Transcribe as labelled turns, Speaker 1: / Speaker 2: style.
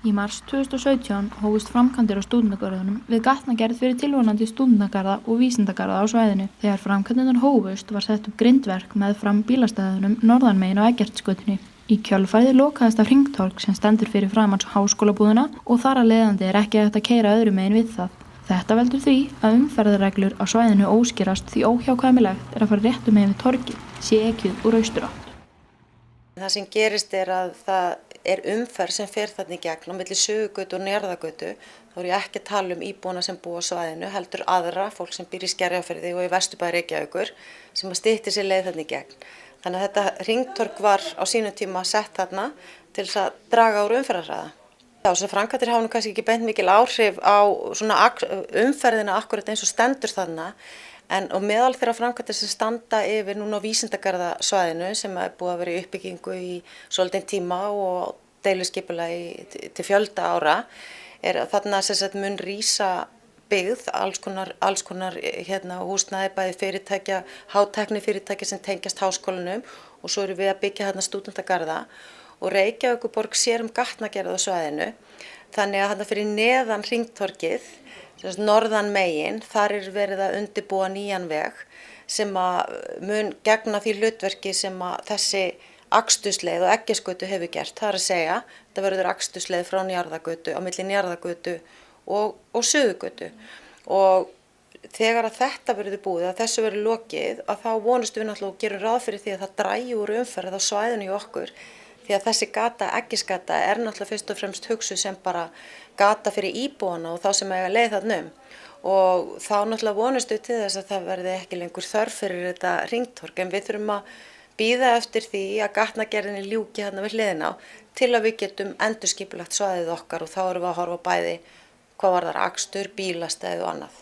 Speaker 1: Í mars 2017 hófust framkvæmdir á stúdentagarðunum við gatnagerð fyrir tilvonandi stúdentagarða og vísindagarða á svæðinu. Þegar framkvæmdirnar hófust var sett upp grindverk meðfram bílastæðunum norðanmegin á Eggertsgötunni. Í kjölfarið lokaðist af hringtorg sem stendur fyrir framan háskólabúðina og þar af leiðandi ekki hægt að keyra öðru megin við það. Þetta veldur því að umferðarreglur á svæðinu óskýrast því óhjákvæmilegt að fara réttu megin við torgið, sé ekið úr austurátt.
Speaker 2: Það sem gerist að það umferð sem fer þarna í gegn á milli Suðurgötu og Njarðargötu. Þá ég ekki að tala íbúana sem búa á svæðinu, heldur aðra, fólk sem býr í Skerjafirði og í Vesturbæ Reykjavíkur sem styttir sér leið þarna í gegn. Þannig að þetta hringtorg var á sínum tíma sett þarna til þess að draga úr umferðarhraða. Þessar framkvæmdir hafa nú kannski ekki beint mikil áhrif á umferðina akkurat eins og stendur þarna. Og meðal þeirra framkvæmdir sem standa yfir núna á vísindagarðasvæðinu sem búið að vera í uppbyggingu í svolítinn tíma og deiliskipulagi til fjölda ára þarna mun rísa byggð, alls konar húsnæði bæði fyrirtækja, hátæknifyrirtækja sem tengjast háskólanum og svo erum við að byggja þarna stúdentagarða og Reykjavíkurborg sér gatnagerð á svæðinu. Þannig að þarna fyrir neðan hringtorgið norðan megin, þar verið að undirbúa nýjan veg sem mun gegna því hlutverki sem þessi akstursleið og Eggertsgötu hefur gert. Það að segja, þetta verður akstursleið frá Njarðargötu á milli Njarðargötu og Suðurgötu. Og þegar að þetta verður búið, að þessu verður lokið, að þá vonumst við náttúrulega og gerum ráð fyrir því að það dragi úr umferð á svæðinu í okkur. Því að þessi gata, Eggertsgata, náttúrulega fyrst og fremst hugsuð sem bara gata fyrir íbúana og þá sem eiga leið þarna Og þá náttúrulega vonumst við til þess að það verði ekki lengur þörf fyrir þetta hringtorg. En við þurfum að bíða eftir því að gatnagerðinni ljúki þarna við hliðina á til að við getum endurskipulagt svæðið okkar og þá erum við að horfa bæði hvað varðar akstur, bílastæði og annað.